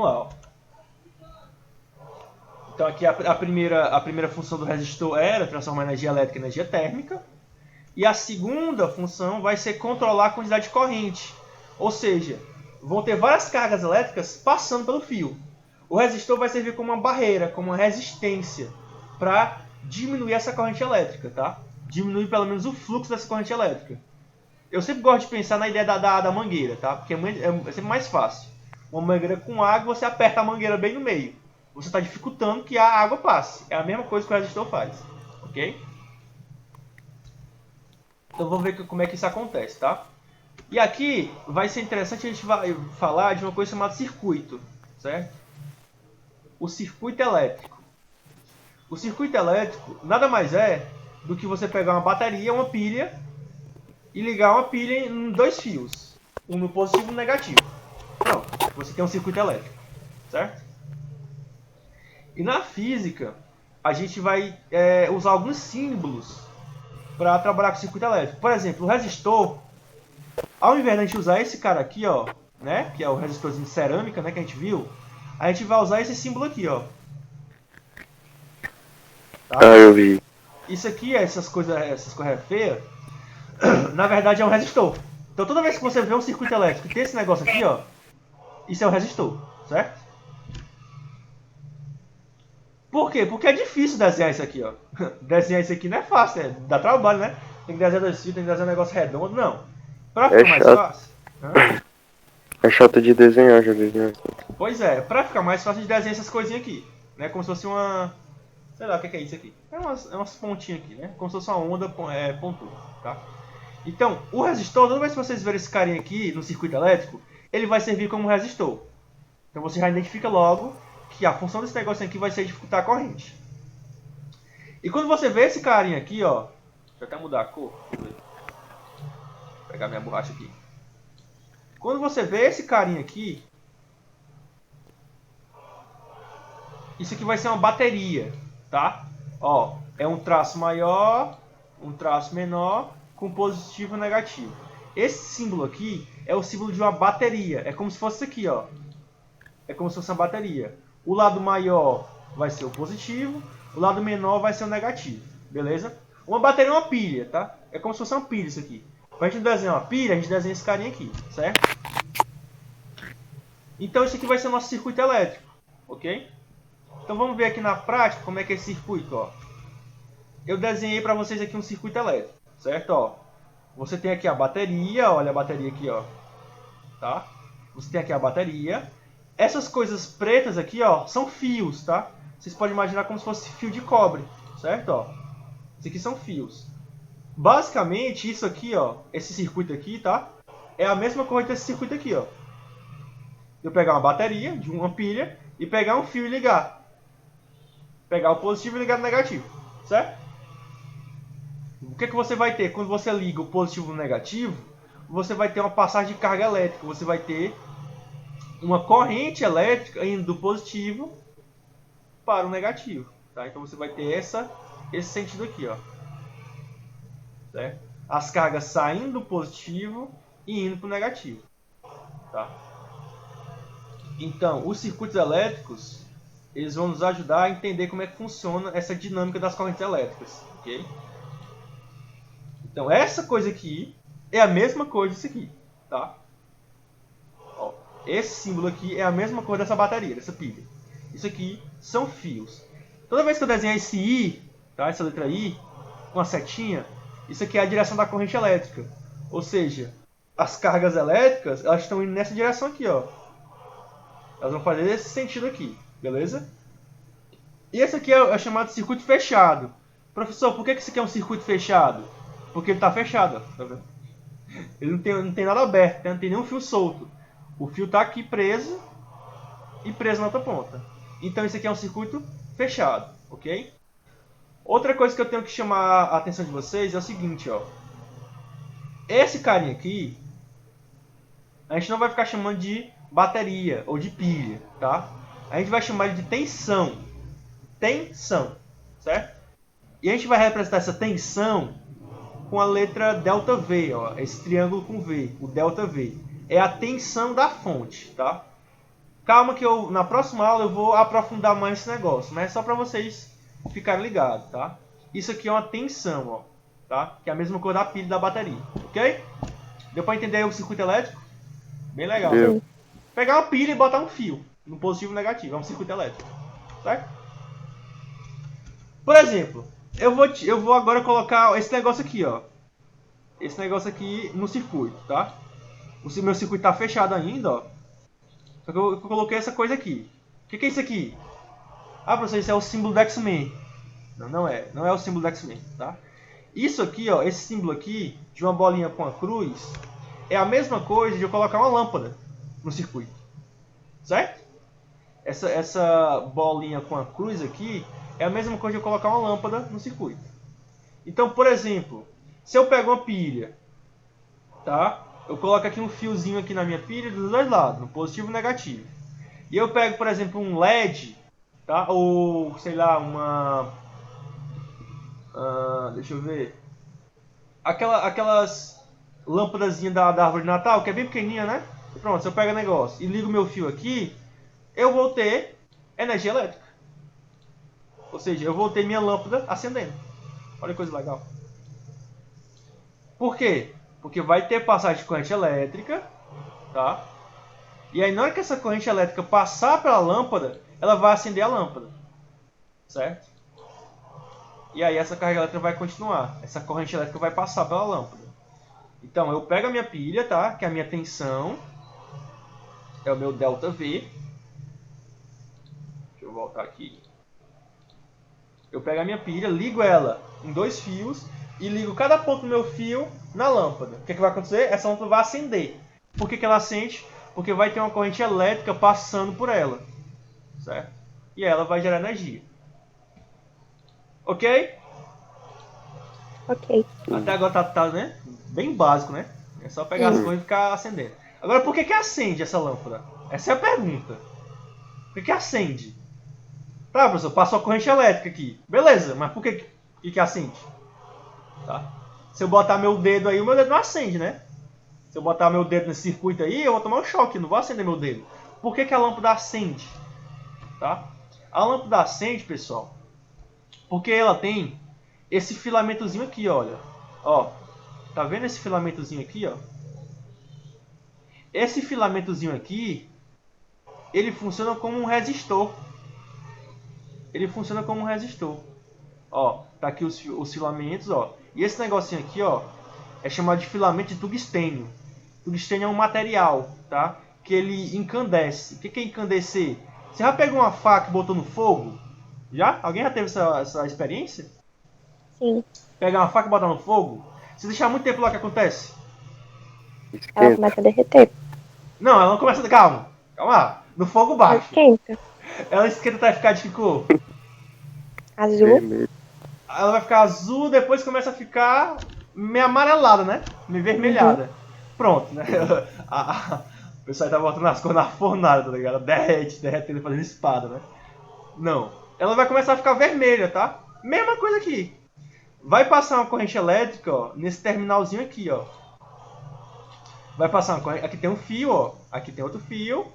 Ó. Então aqui a primeira função do resistor era transformar energia elétrica em energia térmica. E a segunda função vai ser controlar a quantidade de corrente. Ou seja, vão ter várias cargas elétricas passando pelo fio. O resistor vai servir como uma barreira, como uma resistência, para diminuir essa corrente elétrica, tá? Diminuir pelo menos o fluxo dessa corrente elétrica. Eu sempre gosto de pensar na ideia da mangueira, tá? Porque é sempre mais fácil. Uma mangueira com água, você aperta a mangueira bem no meio. Você está dificultando que a água passe. É a mesma coisa que o resistor faz, ok? Então vamos ver como é que isso acontece, tá? E aqui vai ser interessante a gente falar de uma coisa chamada circuito, certo? O circuito elétrico. O circuito elétrico nada mais é do que você pegar uma bateria, uma pilha, e ligar uma pilha em dois fios, um no positivo e um no negativo. Pronto, você tem um circuito elétrico, certo? E na física, a gente vai usar alguns símbolos para trabalhar com o circuito elétrico. Por exemplo, o resistor, ao invés de a gente usar esse cara aqui, ó, né, que é o resistorzinho de cerâmica, né, que a gente viu, a gente vai usar esse símbolo aqui, ó. Tá? Ah, eu vi. Isso aqui, essas coisas feias, na verdade é um resistor. Então toda vez que você vê um circuito elétrico e tem esse negócio aqui, ó, isso é um resistor, certo? Por quê? Porque é difícil desenhar isso aqui, ó. Desenhar isso aqui não é fácil, dá trabalho, né? Tem que desenhar dois fios, tem que desenhar um negócio redondo, não. Pra ficar mais fácil... É chato de desenhar, já desenhar. Pois é, pra ficar mais fácil de desenhar essas coisinhas aqui, né? Como se fosse uma... Sei lá o que é isso aqui. É umas pontinhas aqui, né? Como se fosse uma onda pontuda, tá? Então, o resistor, toda vez que vocês verem esse carinha aqui no circuito elétrico, ele vai servir como resistor. Então você já identifica logo que a função desse negócio aqui vai ser dificultar a corrente. E quando você vê esse carinha aqui, ó... Deixa eu até mudar a cor. Vou pegar minha borracha aqui. Quando você vê esse carinha aqui, isso aqui vai ser uma bateria, tá? Ó, é um traço maior, um traço menor, com positivo e negativo. Esse símbolo aqui é o símbolo de uma bateria. É como se fosse isso aqui, ó. É como se fosse uma bateria. O lado maior vai ser o positivo, o lado menor vai ser o negativo, beleza? Uma bateria é uma pilha, tá? É como se fosse uma pilha isso aqui. Pra gente desenhar uma pilha, a gente desenha esse carinha aqui, certo? Então isso aqui vai ser o nosso circuito elétrico, ok? Então vamos ver aqui na prática como é que é esse circuito, ó. Eu desenhei para vocês aqui um circuito elétrico, certo? Ó, você tem aqui a bateria, olha a bateria aqui, ó. Tá? Você tem aqui a bateria. Essas coisas pretas aqui, ó, são fios, tá? Vocês podem imaginar como se fosse fio de cobre, certo? Ó, isso aqui são fios. Basicamente, isso aqui, ó, esse circuito aqui, tá? É a mesma coisa desse circuito aqui, ó. Eu pegar uma bateria de uma pilha e pegar um fio e ligar. Pegar o positivo e ligar no negativo, certo? O que você vai ter? Quando você liga o positivo no negativo, você vai ter uma passagem de carga elétrica. Você vai ter uma corrente elétrica indo do positivo para o negativo. Tá? Então você vai ter esse sentido aqui. Ó. Certo? As cargas saindo do positivo e indo para o negativo. Tá? Então, os circuitos elétricos eles vão nos ajudar a entender como é que funciona essa dinâmica das correntes elétricas. Okay? Então, essa coisa aqui é a mesma coisa disso aqui. Tá? Ó, esse símbolo aqui é a mesma coisa dessa bateria, dessa pilha. Isso aqui são fios. Toda vez que eu desenhar esse I, tá? Essa letra I, com a setinha, isso aqui é a direção da corrente elétrica. Ou seja, as cargas elétricas elas estão indo nessa direção aqui. Ó. Elas vão fazer esse sentido aqui. Beleza? E esse aqui é chamado de circuito fechado. Professor, por que esse aqui é um circuito fechado? Porque ele está fechado. Ó, tá vendo? Ele não tem nada aberto, não tem nenhum fio solto. O fio está aqui preso e preso na outra ponta. Então isso aqui é um circuito fechado, ok? Outra coisa que eu tenho que chamar a atenção de vocês é o seguinte, ó. Esse carinha aqui, a gente não vai ficar chamando de bateria ou de pilha, tá? A gente vai chamar ele de tensão. Tensão, certo? E a gente vai representar essa tensão com a letra ΔV, ó, esse triângulo com V, o ΔV. É a tensão da fonte, tá? calma que na próxima aula eu vou aprofundar mais esse negócio, mas é só para vocês ficarem ligados, tá? Isso aqui é uma tensão, ó, tá? Que é a mesma coisa da pilha da bateria, ok? Deu para entender o circuito elétrico? Bem legal. Deu. Pegar uma pilha e botar um fio, no positivo e negativo, é um circuito elétrico, certo? Por exemplo, eu vou agora colocar esse negócio aqui, ó. Esse negócio aqui no circuito, tá? O meu circuito tá fechado ainda, ó. Só que eu coloquei essa coisa aqui. O que é isso aqui? Ah, professor, isso é o símbolo do X-Men. Não, não é. Não é o símbolo do X-Men, tá? Isso aqui, ó, esse símbolo aqui, de uma bolinha com a cruz, é a mesma coisa de eu colocar uma lâmpada no circuito. Certo? Essa bolinha com a cruz aqui é a mesma coisa de eu colocar uma lâmpada no circuito. Então, por exemplo, se eu pego uma pilha, tá? Eu coloco aqui um fiozinho aqui na minha pilha dos dois lados, no positivo e no negativo. E eu pego, por exemplo, um LED, tá? Ou, sei lá, uma... deixa eu ver. Aquelas lâmpadazinhas da árvore de Natal, que é bem pequenininha, né? Pronto, se eu pego o negócio e ligo meu fio aqui, eu vou ter energia elétrica. Ou seja, eu vou ter minha lâmpada acendendo. Olha que coisa legal. Por quê? Porque vai ter passagem de corrente elétrica, tá? E aí na hora que essa corrente elétrica passar pela lâmpada, ela vai acender a lâmpada, certo? E aí essa carga elétrica vai continuar. Essa corrente elétrica vai passar pela lâmpada. Então eu pego a minha pilha, tá? Que é a minha tensão, é o meu ΔV. Deixa eu voltar aqui. Eu pego a minha pilha, ligo ela em dois fios e ligo cada ponto do meu fio na lâmpada. O que vai acontecer? Essa lâmpada vai acender. Por que ela acende? Porque vai ter uma corrente elétrica passando por ela, certo? E ela vai gerar energia. Ok? Ok. Até agora tá, né? Bem básico, né? É só pegar as coisas e ficar acendendo. Agora, por que acende essa lâmpada? Essa é a pergunta. Por que acende? Tá, professor, passou a corrente elétrica aqui. Beleza, mas por que acende? Tá? Se eu botar meu dedo aí, o meu dedo não acende, né? Se eu botar meu dedo nesse circuito aí, eu vou tomar um choque, não vou acender meu dedo. Por que a lâmpada acende? Tá? A lâmpada acende, pessoal, porque ela tem esse filamentozinho aqui, olha. Ó, tá vendo esse filamentozinho aqui, ó? Esse filamentozinho aqui, ele funciona como um resistor. Ele funciona como um resistor. Ó, tá aqui os filamentos, ó. E esse negocinho aqui, ó, é chamado de filamento de tungstênio. Tungstênio é um material, tá? Que ele encandece. O que é encandecer? Você já pegou uma faca e botou no fogo? Já? Alguém já teve essa experiência? Sim. Pegar uma faca e botar no fogo? Se deixar muito tempo lá, o que acontece? Ela Esquenta. começa a derreter. Não, ela não começa... Calma. Calma lá. No fogo Ela baixo. esquenta. Ela esquenta até ficar de que cor? Azul. Vermelho. Ela vai ficar azul, depois começa a ficar meio amarelada, né? Meio vermelhada. Pronto, né? O pessoal tá botando as cores na fornalha, tá ligado? Derretendo, fazendo espada, né? Não. Ela vai começar a ficar vermelha, tá? Mesma coisa aqui. Vai passar uma corrente elétrica, ó, nesse terminalzinho aqui, ó. Vai passar uma corrente... Aqui tem um fio, ó. Aqui tem outro fio.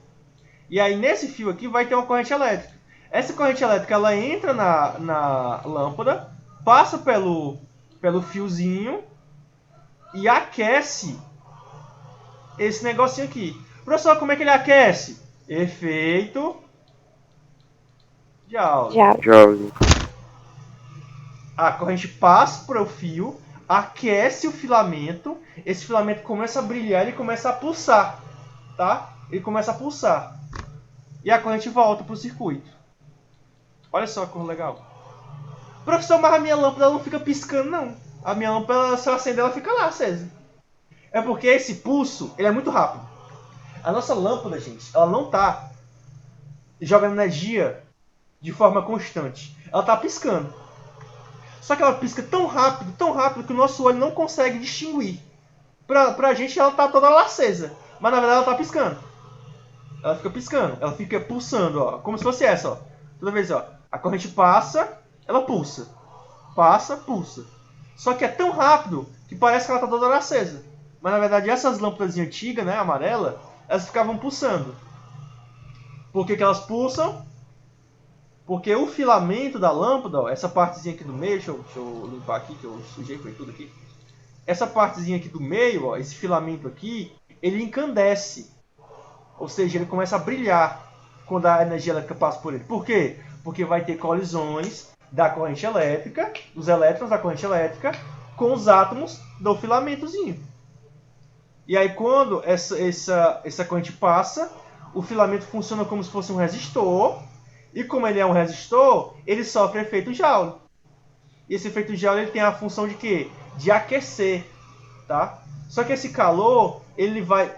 E aí nesse fio aqui vai ter uma corrente elétrica. Essa corrente elétrica, ela entra na lâmpada, passa pelo fiozinho e aquece esse negocinho aqui. Professor, como é que ele aquece? Efeito de aula. Já. Jovem. A corrente passa para o fio, aquece o filamento, esse filamento começa a brilhar e começa a pulsar, tá? Ele começa a pulsar. E a corrente volta para o circuito. Olha só que cor legal. Professor, mas a minha lâmpada não fica piscando, não. A minha lâmpada, se eu acender, ela fica lá acesa. É porque esse pulso, ele é muito rápido. A nossa lâmpada, gente, ela não tá jogando energia de forma constante. Ela tá piscando. Só que ela pisca tão rápido que o nosso olho não consegue distinguir. Pra gente, ela tá toda lá acesa. Mas na verdade ela tá piscando. Ela fica piscando, ela fica pulsando, ó. Como se fosse essa, ó. Toda vez, ó. A corrente passa, ela pulsa. Passa, pulsa. Só que é tão rápido que parece que ela tá toda lá acesa. Mas na verdade essas lâmpadas antigas, né, amarela, elas ficavam pulsando. Por que elas pulsam? Porque o filamento da lâmpada, ó, essa partezinha aqui do meio, deixa eu limpar aqui, que eu sujei foi tudo aqui. Essa partezinha aqui do meio, ó, esse filamento aqui, ele incandesce. Ou seja, ele começa a brilhar quando a energia elétrica passa por ele. Por quê? Porque vai ter colisões da corrente elétrica, dos elétrons da corrente elétrica, com os átomos do filamentozinho. E aí quando essa corrente passa, o filamento funciona como se fosse um resistor. E como ele é um resistor, ele sofre efeito Joule. E esse efeito Joule ele tem a função de quê? De aquecer, tá? Só que esse calor,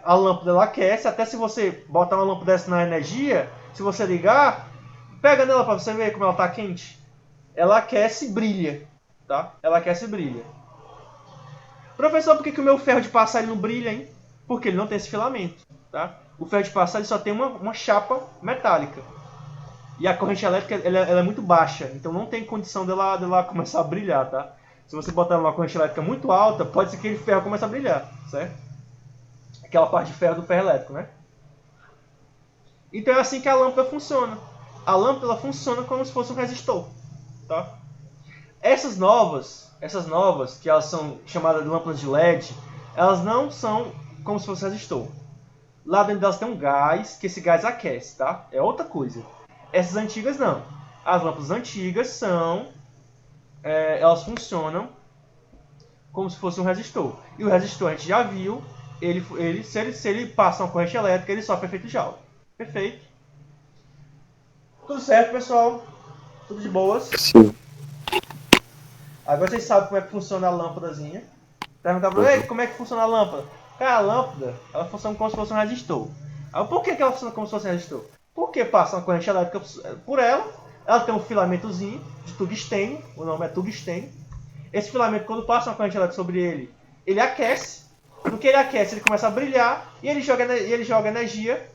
a lâmpada ela aquece, até se você botar uma lâmpada dessa na energia, se você ligar, pega nela para você ver como ela está quente. Ela aquece e brilha, tá? Ela aquece e brilha. Professor, por que o meu ferro de passar ele não brilha, hein? Porque ele não tem esse filamento, tá? O ferro de passar ele só tem uma chapa metálica. E a corrente elétrica ela é muito baixa, então não tem condição dela começar a brilhar, tá? Se você botar uma corrente elétrica muito alta, pode ser que aquele ferro comece a brilhar, certo? Aquela parte de ferro do ferro elétrico, né? Então é assim que a lâmpada funciona. A lâmpada ela funciona como se fosse um resistor, tá? Essas novas, que elas são chamadas de lâmpadas de LED, elas não são como se fosse um resistor. Lá dentro delas tem um gás, que esse gás aquece, tá? É outra coisa. Essas antigas não. As lâmpadas antigas elas funcionam como se fosse um resistor. E o resistor a gente já viu, se ele passa uma corrente elétrica, ele sofre efeito Joule. Perfeito. Tudo certo, pessoal? Tudo de boas? Sim. Agora vocês sabem como é que funciona a lâmpadazinha. Perguntar pra ele, como é que funciona a lâmpada? Cara, a lâmpada, ela funciona como se fosse um resistor. Aí, por que ela funciona como se fosse um resistor? Porque passa uma corrente elétrica por ela tem um filamentozinho de tungstênio, o nome é tungstênio. Esse filamento, quando passa uma corrente elétrica sobre ele, ele aquece. No que ele aquece, ele começa a brilhar e ele joga energia,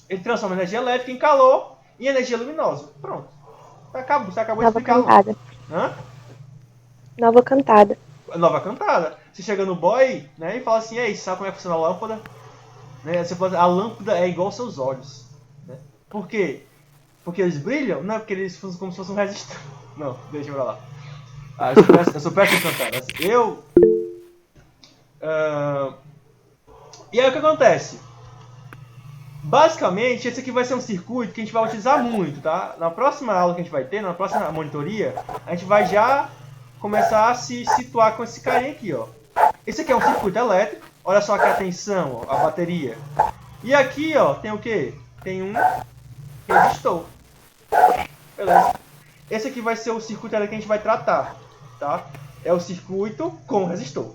ele transforma energia elétrica em calor e energia luminosa. Pronto. Você acabou de Nova explicar. cantada. Hã? Nova cantada. Nova cantada. Você chega no boy, né, e fala assim, ei, sabe como é que funciona a lâmpada? Né, você fala, a lâmpada é igual aos seus olhos. Né? Por quê? Porque eles brilham? Não, porque eles funcionam como se fosse um resistor. Não, deixa pra lá. Eu sou péssimo em cantar. E aí o que acontece? Basicamente, esse aqui vai ser um circuito que a gente vai utilizar muito, tá? Na próxima aula que a gente vai ter, na próxima monitoria, a gente vai já começar a se situar com esse carinha aqui, ó. Esse aqui é um circuito elétrico. Olha só aqui a tensão, ó, a bateria. E aqui, ó, tem o quê? Tem um resistor. Beleza? Esse aqui vai ser o circuito elétrico que a gente vai tratar, tá? É o circuito com resistor.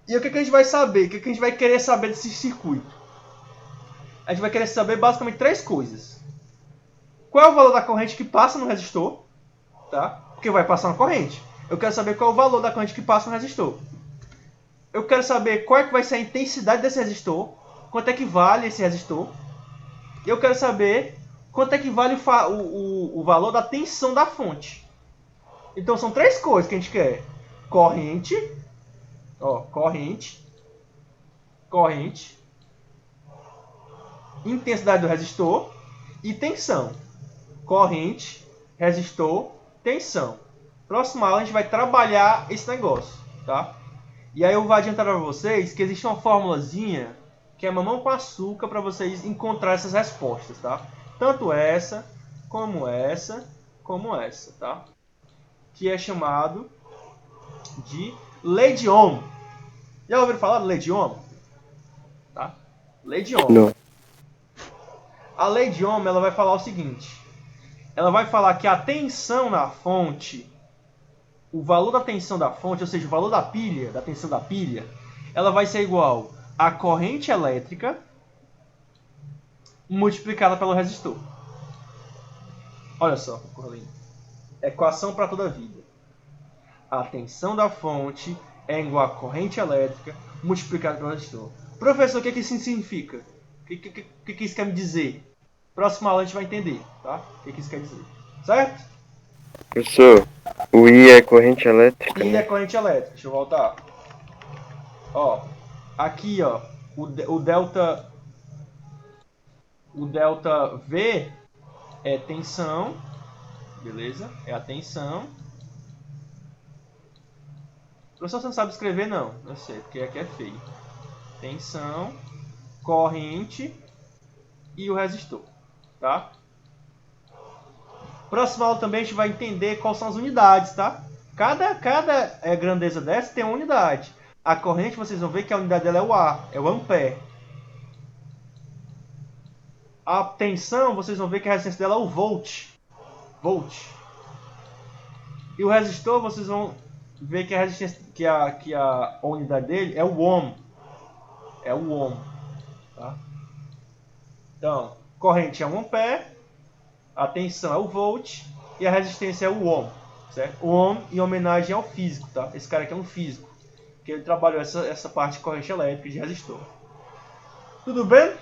E o que a gente vai saber? O que a gente vai querer saber desse circuito? A gente vai querer saber basicamente três coisas. Qual é o valor da corrente que passa no resistor? Tá? Porque vai passar uma corrente. Eu quero saber qual é o valor da corrente que passa no resistor. Eu quero saber qual é que vai ser a intensidade desse resistor. Quanto é que vale esse resistor. E eu quero saber quanto é que vale o valor da tensão da fonte. Então são três coisas que a gente quer. Corrente. Ó, corrente. Intensidade do resistor e tensão. Corrente, resistor, tensão. Próxima aula a gente vai trabalhar esse negócio, tá? E aí eu vou adiantar para vocês que existe uma formulazinha que é mamão com açúcar para vocês encontrar essas respostas, tá? Tanto essa, como essa, tá? Que é chamado de lei de Ohm. Já ouviram falar da lei de Ohm? Tá? Lei de Ohm. Não. A lei de Ohm ela vai falar o seguinte. Ela vai falar que a tensão na fonte, o valor da tensão da fonte, ou seja, o valor da pilha, da tensão da pilha, ela vai ser igual à corrente elétrica multiplicada pelo resistor. Olha só, Corlindo. Equação para toda a vida. A tensão da fonte é igual à corrente elétrica multiplicada pelo resistor. Professor, o que isso significa? O que isso quer me dizer? Próxima aula a gente vai entender, tá? O que isso quer dizer. Certo? Professor, o I é corrente elétrica, I né? é corrente elétrica. Deixa eu voltar. Ó, aqui, ó, o delta O delta V é tensão, beleza? É a tensão. Professor, você não sabe escrever não, eu sei, porque aqui é feio. Tensão, corrente e o resistor, tá? Próxima aula também a gente vai entender quais são as unidades, tá? Cada grandeza dessa tem uma unidade. A corrente, vocês vão ver que a unidade dela é o A, é o ampere. A tensão, vocês vão ver que a resistência dela é o volt. E o resistor, vocês vão ver que a resistência, que a unidade dele é o ohm. É o ohm, tá? Então, corrente é 1 ampere, a tensão é o volt e a resistência é o ohm, certo? O ohm em homenagem ao físico, tá? Esse cara aqui é um físico, que ele trabalhou essa parte de corrente elétrica de resistor. Tudo bem?